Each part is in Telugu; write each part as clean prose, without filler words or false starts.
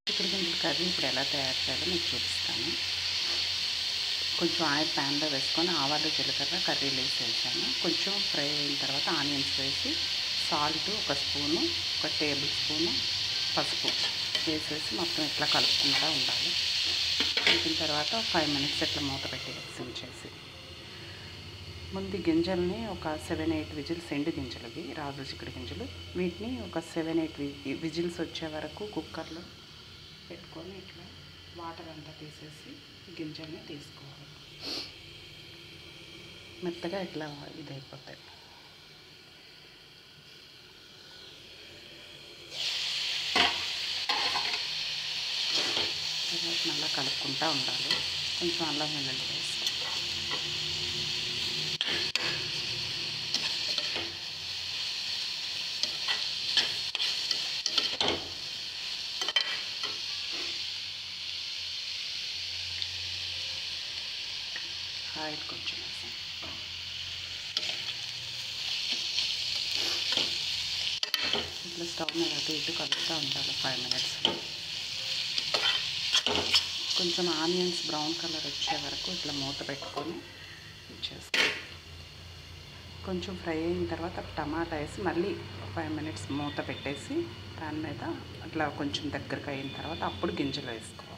చిక్కుడు గింజల కర్రీ ఇప్పుడు ఎలా తయారు చేయాలో మీకు చూపిస్తాను. కొంచెం ఆయిల్ ప్యాన్లో వేసుకొని ఆవాలు జీలకర్ర కర్రీ వేసాను. కొంచెం ఫ్రై అయిన తర్వాత ఆనియన్స్ వేసి సాల్ట్ ఒక స్పూను, ఒక టేబుల్ స్పూను పసుపు వేసేసి మొత్తం ఇట్లా కలుపుకుంటూ ఉండాలి. కలిపిన తర్వాత 5 మినిట్స్ ఇట్లా మూత పెట్టి సిమ్ చేసి ముందు గింజల్ని ఒక 7-8 విజిల్స్, ఎండు గింజలవి రాజు చిక్కుడు గింజలు, వీటిని ఒక 7-8 విజిల్స్ వచ్చే వరకు కుక్కర్లో పెట్టుకొని ఇట్లా వాటర్ అంతా తీసేసి గింజల్ని తీసుకోవాలి. మెత్తగా ఇట్లా ఇదైపోతాయి. తర్వాత మళ్ళీ కలుపుకుంటూ ఉండాలి. కొంచెం అల్లం వెల్లుల్లి వేసి ఆయిల్ కొంచెం వేసాం. ఇట్లా స్టవ్ మీద అటు ఇటు కలుపుతూ ఉండాలి 5 మినిట్స్. కొంచెం ఆనియన్స్ బ్రౌన్ కలర్ వచ్చే వరకు ఇట్లా మూత పెట్టుకొని చేస్తాం. కొంచెం ఫ్రై అయిన తర్వాత టమాటా వేసి మళ్ళీ 5 మినిట్స్ మూత పెట్టేసి దాని మీద అట్లా కొంచెం దగ్గరకు అయిన తర్వాత అప్పుడు గింజలు వేసుకోవాలి.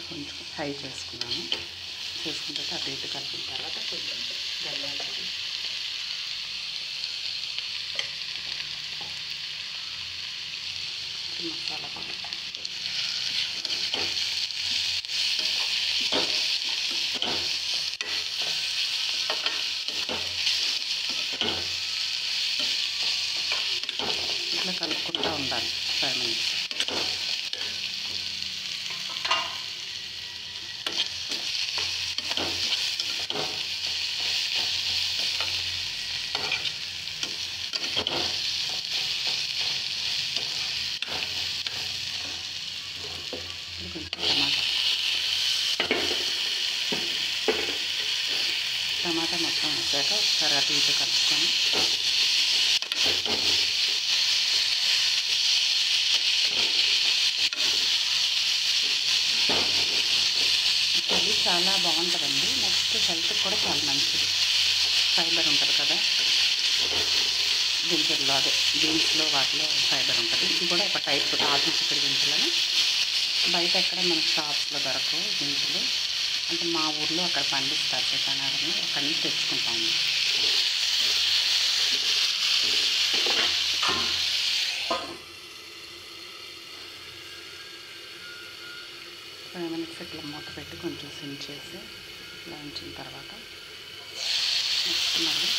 కొంచెం ఫ్రై చేసుకున్నాను. చేసుకున్న తర్వాత అటు ఇటు కలిపిన తర్వాత కొంచెం ధనియాల పొడి, మసాలా పొడి, ఇట్లా కలుపుకుంటూ ఉండాలి 5 మినిట్స్. టమాటా మొత్తం వేసాక ఒకసారి అటు ఇటు కలుపుకొని ఇది చాలా బాగుంటుందండి. నెక్స్ట్ హెల్త్కి కూడా చాలా మంచిది. ఫైబర్ ఉంటుంది కదా గింజల్లో, అదే బీన్స్లో వాటిలో ఫైబర్ ఉంటుంది. ఇది కూడా ఒక టైప్ రాజు చిక్కుడు గింజలని బయట ఎక్కడ మనకు షాప్స్లో దొరకవు గింజలు. అంటే మా ఊర్లో అక్కడ పండిస్తారు చెట్టానని అక్కడి నుంచి తెచ్చుకుంటాము. ఫైవ్ మినిట్స్ ఇట్లా మూత పెట్టి కొంచెం సిమ్ చేసి ఇలా ఉంచిన తర్వాత నెక్స్ట్ మళ్ళీ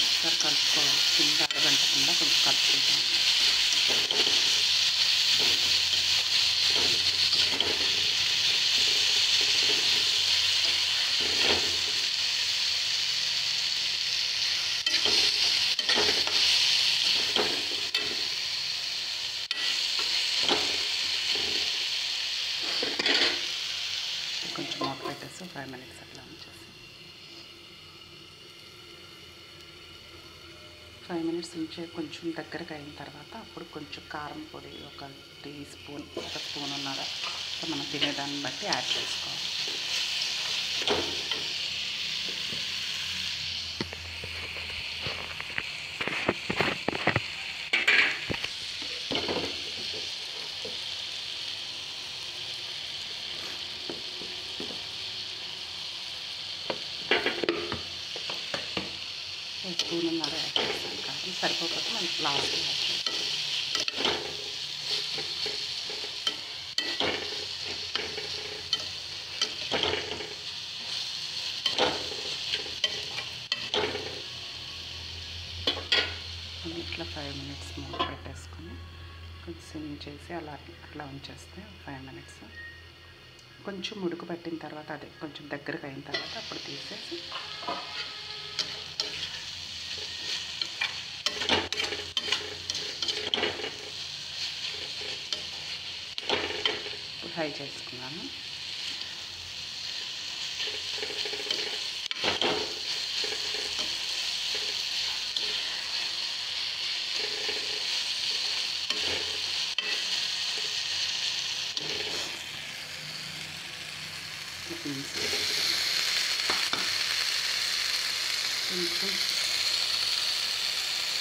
ఒకసారి కలుపుకోవాలి. కింద అడగంటకుండా కొంచెం కలుపుకుంటాము. కొంచెం మూత పెట్టేసి 5 మినిట్స్ అట్లా ఉంచేసి 5 మినిట్స్ ఉంచే కొంచెం దగ్గరకు అయిన తర్వాత అప్పుడు కొంచెం కారం పొడి ఒక టీ స్పూన్, ఒక స్పూన్ ఉన్నర మనం తినేదాన్ని బట్టి యాడ్ చేసుకోవాలి. స్పూన్ ఉన్నర యాడ్ చేస్తాను. కారం సరిపోకపోతే మనకి లాస్ట్లో యాడ్ చేస్తాం. ఇట్లా 5 మినిట్స్ మూత పెట్టేసుకొని కొంచెం సిమ్ చేసి అట్లా ఉంచేస్తే 5 మినిట్స్ కొంచెం ఉడుకు పట్టిన తర్వాత, అదే కొంచెం దగ్గరకు అయిన తర్వాత అప్పుడు తీసేసి ఫ్రై చేసుకున్నాను. కొంచెం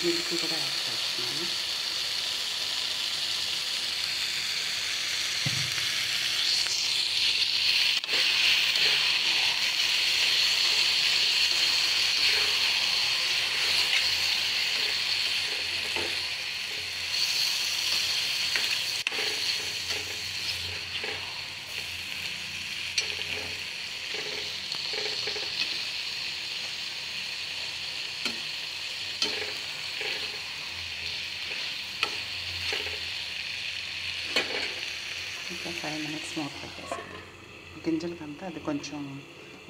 మిల్క్ కూడా యాడ్ చేస్తున్నాను. ఇంకా 5 మినిట్స్ మూత పెట్టేస్తాను. గింజలకంతా అది కొంచెం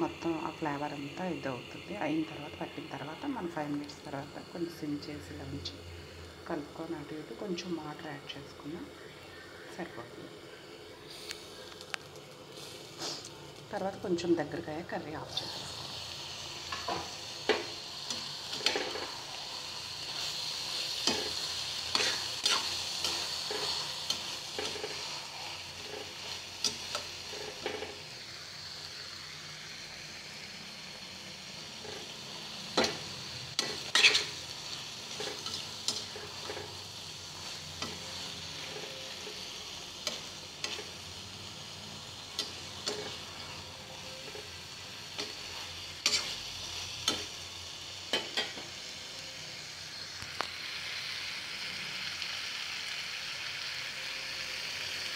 మొత్తం ఆ ఫ్లేవర్ అంతా ఇది అవుతుంది. అయిన తర్వాత పట్టిన తర్వాత మనం 5 మినిట్స్ తర్వాత కొంచెం సిమ్ చేసి ఇలా ఉంచి కలుపుకొని అటు ఇటు కొంచెం వాటర్ యాడ్ చేసుకున్నా సరిపోతుంది. తర్వాత కొంచెం దగ్గరగా కర్రీ ఆఫ్ చేసేస్తాం.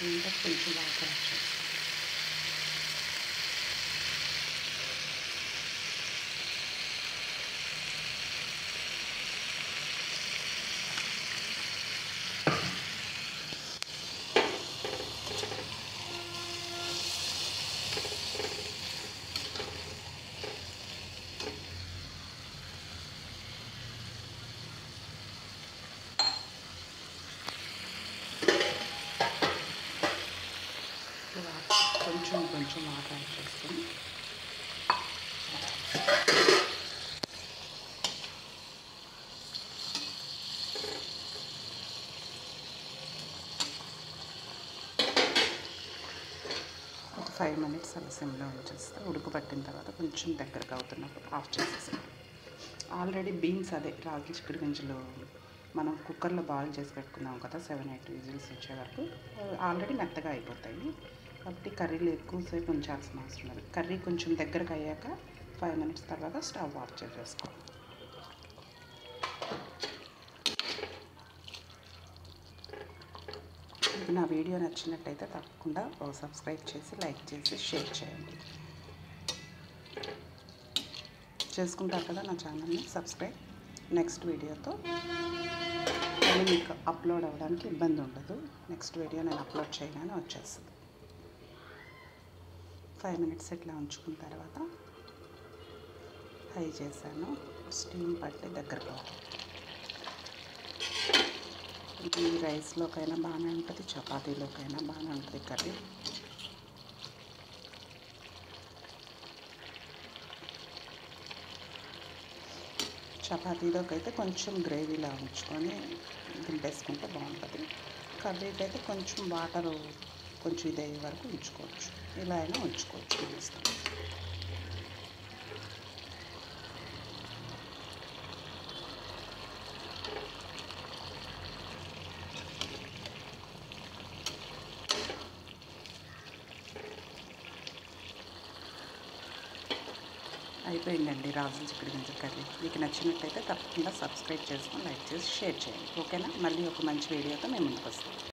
ఇంకా కొంచెం వాటర్ యాడ్ చేస్తాం. కొంచెం వాటర్ యాడ్ చేసుకొని ఒక 5 మినిట్స్ అలా సిమ్లో ఉంచేస్తే ఉడకబట్టిన తర్వాత కొంచెం దగ్గరకు అవుతున్నప్పుడు ఆఫ్ చేసేసాం. ఆల్రెడీ బీన్స్ అదే రాగి చిక్కుడు గింజలు మనం కుక్కర్లో బాయిల్ చేసి పెట్టుకున్నాం కదా, 7-8 విజిల్స్ వచ్చే వరకు ఆల్రెడీ మెత్తగా అయిపోతాయి. కాబట్టి కర్రీలో ఎక్కువసేపు ఉంచాల్సిన అవసరం లేదు. కర్రీ కొంచెం దగ్గరకు అయ్యాక 5 మినిట్స్ తర్వాత స్టవ్ ఆఫ్ చేసేసుకోవాలి. మీకు నా వీడియో నచ్చినట్టయితే తప్పకుండా సబ్స్క్రైబ్ చేసి లైక్ చేసి షేర్ చేయండి. చేసుకుంటారు కదా నా ఛానల్ని సబ్స్క్రైబ్. నెక్స్ట్ వీడియోతో మళ్ళీ మీకు అప్లోడ్ అవ్వడానికి ఇబ్బంది ఉండదు. నెక్స్ట్ వీడియో నేను అప్లోడ్ చేయగానే వచ్చేస్తుంది. 5 మినిట్స్ ఇట్లా ఉంచుకున్న తర్వాత హై చేశాను. స్టీమ్ పట్టి దగ్గరకు ఇది రైస్లోకైనా బాగానే ఉంటుంది, చపాతీలోకైనా బాగానే ఉంటుంది కర్రీ. చపాతీలోకి అయితే కొంచెం గ్రేవీలా ఉంచుకొని దింపేసుకుంటే బాగుంటుంది. కర్రీకి అయితే కొంచెం వాటరు కొంచెం ఇదయ్యే వరకు ఉంచుకోవచ్చు. ఇలా అయినా ఉంచుకోవచ్చు మన ఇష్టం. అయిపోయిందండి రాగి చిక్కుడు గింజ కర్రీ. మీకు నచ్చినట్టయితే తప్పకుండా సబ్స్క్రైబ్ చేసుకొని లైక్ చేసి షేర్ చేయండి. ఓకేనా? మళ్ళీ ఒక మంచి వీడియోతో మేము ముందుకు వస్తాం.